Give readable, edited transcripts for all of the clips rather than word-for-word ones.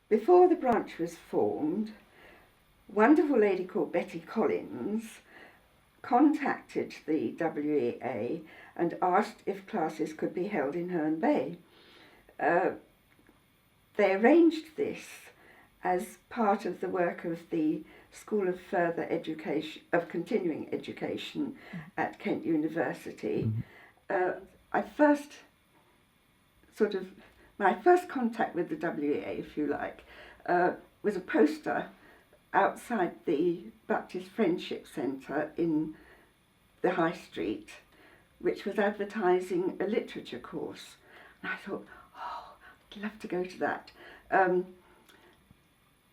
before the branch was formed, a wonderful lady called Betty Collins contacted the WEA and asked if classes could be held in Herne Bay. They arranged this as part of the work of the School of Further Education, of Continuing Education at Kent University. My first contact with the WEA, if you like, was a poster outside the Baptist Friendship Centre in the High Street, which was advertising a literature course. And I thought, oh, I'd love to go to that.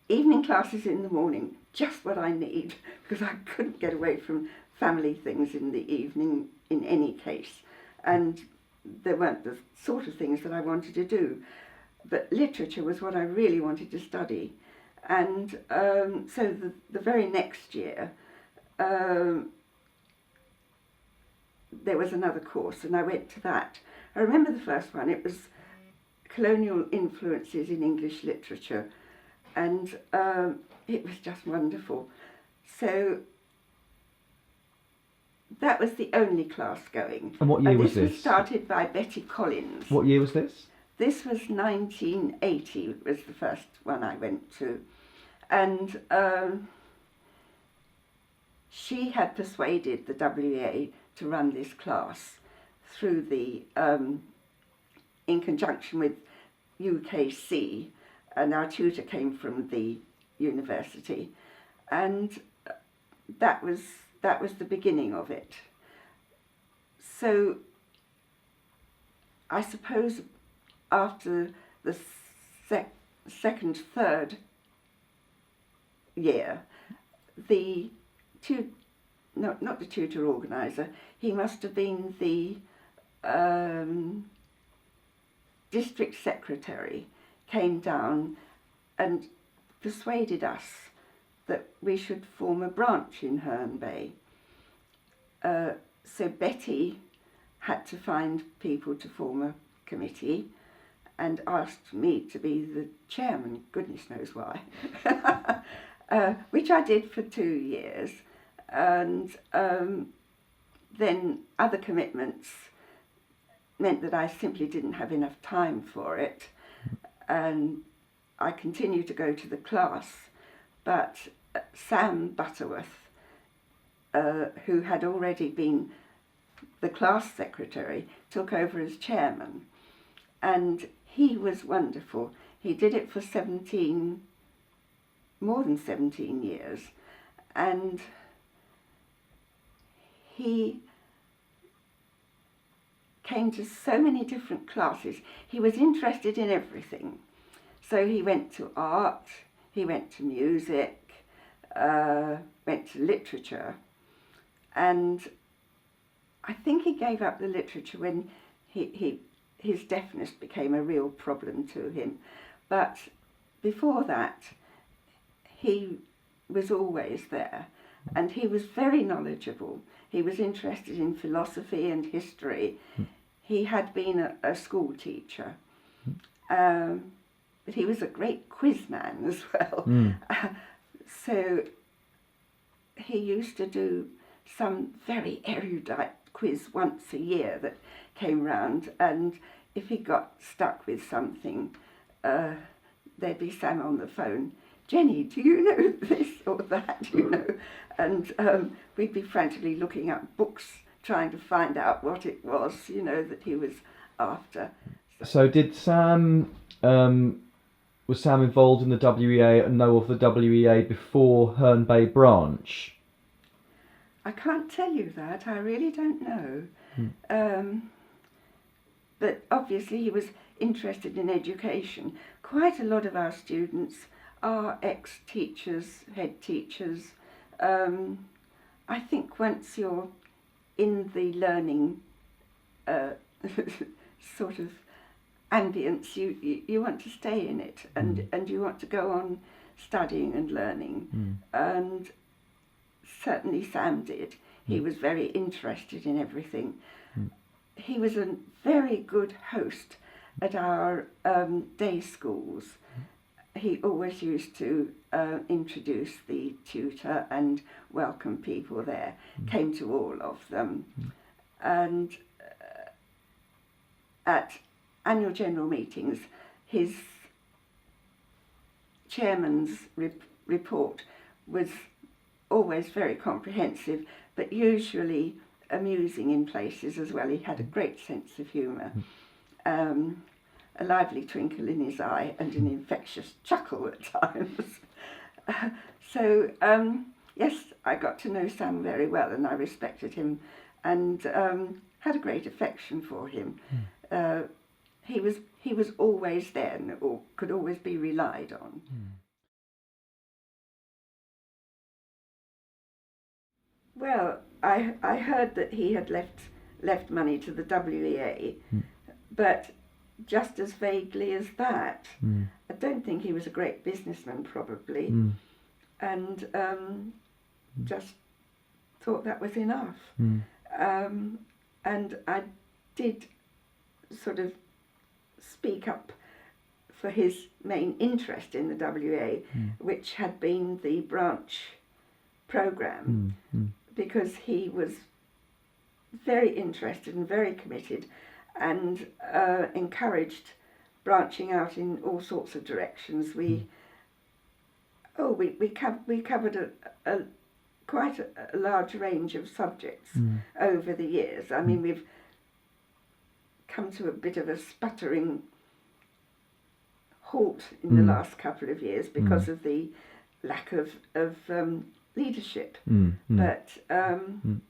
Evening classes in the morning, just what I need, because I couldn't get away from family things in the evening in any case. And there weren't the sort of things that I wanted to do. But literature was what I really wanted to study. And so the very next year, there was another course, and I went to that. I remember the first one. It was Colonial Influences in English Literature, and it was just wonderful. So that was the only class going. And what year was this? This was started by Betty Collins. What year was this? This was 1980, was the first one I went to. And she had persuaded the WEA to run this class through the, in conjunction with UKC, and our tutor came from the university, and that was the beginning of it. So I suppose after the second, third year, not the tutor organiser, he must have been the district secretary, came down and persuaded us that we should form a branch in Herne Bay. So Betty had to find people to form a committee and asked me to be the chairman, goodness knows why, which I did for 2 years. And then other commitments meant that I simply didn't have enough time for it, and I continued to go to the class, but Sam Butterworth, who had already been the class secretary, took over as chairman, and he was wonderful. He did it for more than 17 years, and he came to so many different classes. He was interested in everything. So he went to art, he went to music, went to literature, and I think he gave up the literature when his deafness became a real problem to him. But before that, he was always there, and he was very knowledgeable. He was interested in philosophy and history. He had been a school teacher, but he was a great quiz man as well. So he used to do some very erudite quiz once a year that came round, and if he got stuck with something, there'd be Sam on the phone. Jenny, do you know this or that, you know? And we'd be frantically looking up books, trying to find out what it was, you know, that he was after. So did Sam, was Sam involved in the WEA and know of the WEA before Herne Bay Branch? I can't tell you that, I really don't know. But obviously he was interested in education. Quite a lot of our students are ex-teachers, head teachers. I think once you're in the learning sort of ambience, you want to stay in it, and you want to go on studying and learning. And certainly Sam did. He was very interested in everything. He was a very good host at our day schools. he always used to introduce the tutor and welcome people there, came to all of them. And at annual general meetings, his chairman's report was always very comprehensive, but usually amusing in places as well. He had a great sense of humour, a lively twinkle in his eye and an infectious chuckle at times. So yes, I got to know Sam very well, and I respected him and had a great affection for him. He was always there and could always be relied on. Well, I heard that he had left money to the WEA, but just as vaguely as that. I don't think he was a great businessman, probably, and just thought that was enough. And I did sort of speak up for his main interest in the WEA, which had been the branch programme, because he was very interested and very committed and encouraged branching out in all sorts of directions. We covered quite a large range of subjects over the years. I mean, we've come to a bit of a sputtering halt in the last couple of years because of the lack of leadership, but I'm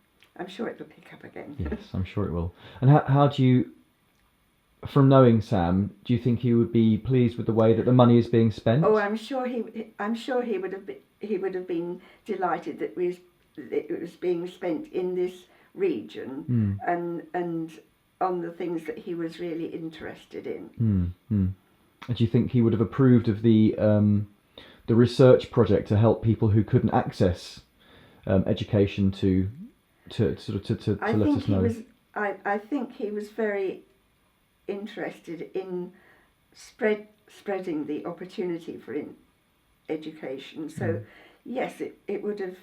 sure it'll pick up again. Yes, I'm sure it will. And how do you, from knowing Sam, do you think he would be pleased with the way that the money is being spent? Oh, I'm sure he would have been delighted that it was being spent in this region and on the things that he was really interested in. And do you think he would have approved of the research project to help people who couldn't access education to let us know? I think he was very interested in spreading the opportunity for education. So yes, it would have.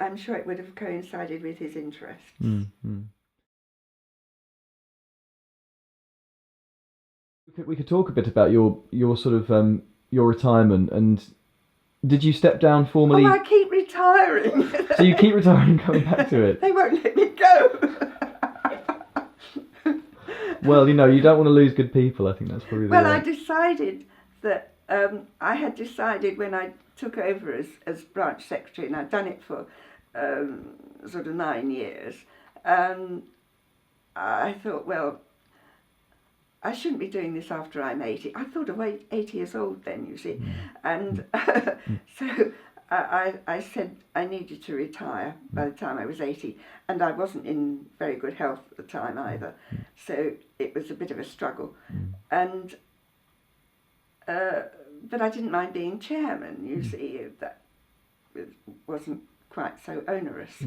I'm sure it would have coincided with his interests. We could talk a bit about your sort of your retirement, and did you step down formally? Oh, I keep retiring. So you keep retiring and coming back to it? They won't let me go. Well, you don't want to lose good people. I think that's probably the Well, I decided that I had decided when I took over as branch secretary, and I'd done it for sort of 9 years, I thought, well, I shouldn't be doing this after I'm 80. I thought of 80 years old then, you see. And so I said I needed to retire by the time I was 80. And I wasn't in very good health at the time either. So it was a bit of a struggle. And but I didn't mind being chairman, you see. That wasn't quite so onerous.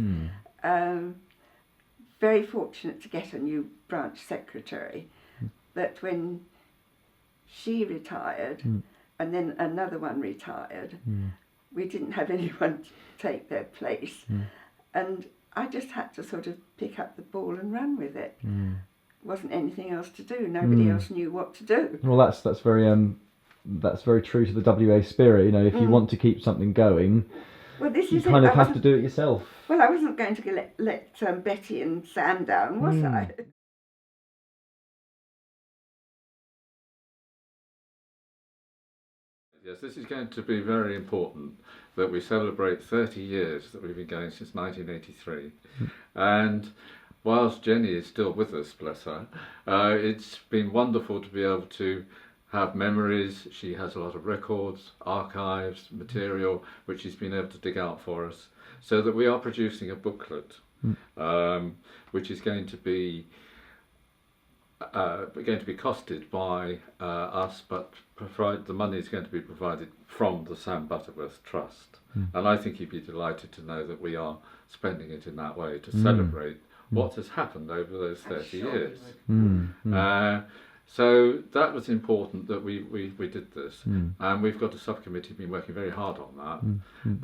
Very fortunate to get a new branch secretary. That when she retired and then another one retired, we didn't have anyone to take their place. And I just had to sort of pick up the ball and run with it. Wasn't anything else to do. Nobody else knew what to do. Well, that's very true to the WA spirit. If you want to keep something going, you kind of have to do it yourself. Well, I wasn't going to let Betty and Sam down, was I? Yes, this is going to be very important that we celebrate 30 years that we've been going since 1983. And whilst Jenny is still with us, bless her, it's been wonderful to be able to have memories. She has a lot of records, archives, material, which she's been able to dig out for us, so that we are producing a booklet, which is going to be costed by us, but the money is going to be provided from the Sam Butterworth Trust. And I think he'd be delighted to know that we are spending it in that way to celebrate what has happened over those 30 years. So that was important that we did this, and we've got a subcommittee been working very hard on that.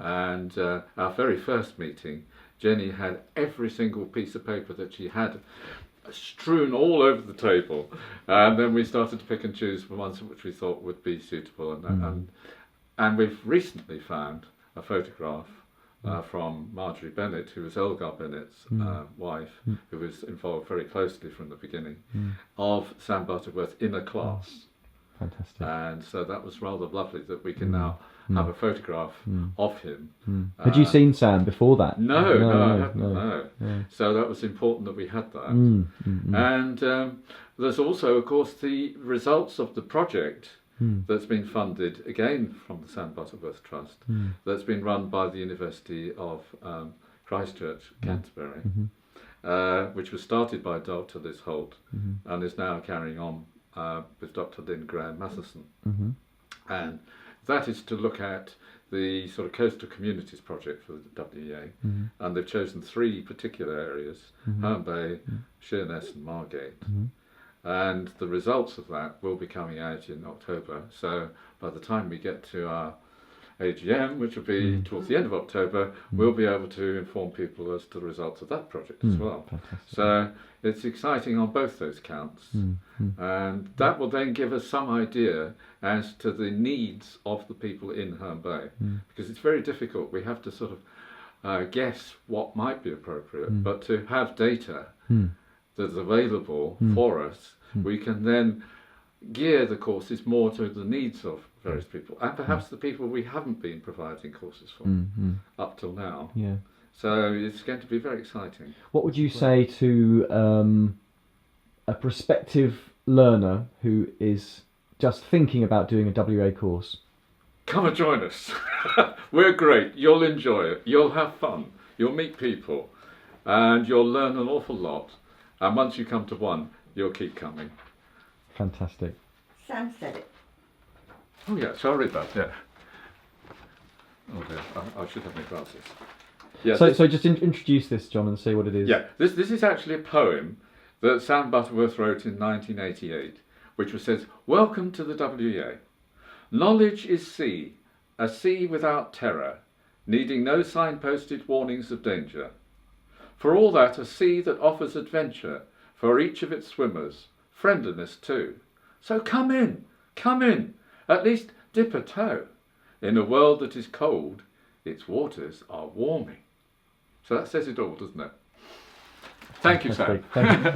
And our very first meeting, Jenny had every single piece of paper that she had strewn all over the table, and then we started to pick and choose the ones which we thought would be suitable. And we've recently found a photograph from Marjorie Bennett, who was Elgar Bennett's wife, who was involved very closely from the beginning, of Sam Butterworth in a class. Fantastic. And so that was rather lovely that we can now have a photograph of him. Had you seen Sam before that? No, I haven't. No. So that was important that we had that. And there's also, of course, the results of the project that's been funded, again from the Sam Butterworth Trust, that's been run by the University of Christchurch, Canterbury, which was started by Dr. Liz Holt and is now carrying on with Dr. Lynn Graham Matheson. And that is to look at the sort of coastal communities project for the WEA, and they've chosen 3 particular areas, Herne Bay, Sheerness and Margate. And the results of that will be coming out in October. So by the time we get to our AGM, which will be towards the end of October, we'll be able to inform people as to the results of that project as well. Fantastic. So it's exciting on both those counts. And that will then give us some idea as to the needs of the people in Herne Bay. Because it's very difficult. We have to sort of guess what might be appropriate, but to have data that's available for us, we can then gear the courses more to the needs of various people, and perhaps the people we haven't been providing courses for up till now. Yeah. So it's going to be very exciting. What would you say to a prospective learner who is just thinking about doing a WA course? Come and join us. We're great. You'll enjoy it. You'll have fun. You'll meet people, and you'll learn an awful lot. And once you come to one, you'll keep coming. Fantastic. Sam said it. Oh yeah, sorry about that. Oh dear, I should have my glasses. Yeah. So just introduce this, John, and say what it is. Yeah, this is actually a poem that Sam Butterworth wrote in 1988, which says, "Welcome to the WEA. Knowledge is sea, a sea without terror, needing no signposted warnings of danger. For all that, a sea that offers adventure for each of its swimmers, friendliness too. So come in, at least dip a toe. In a world that is cold, its waters are warming." So that says it all, doesn't it? Thank you, Sam. Thank you.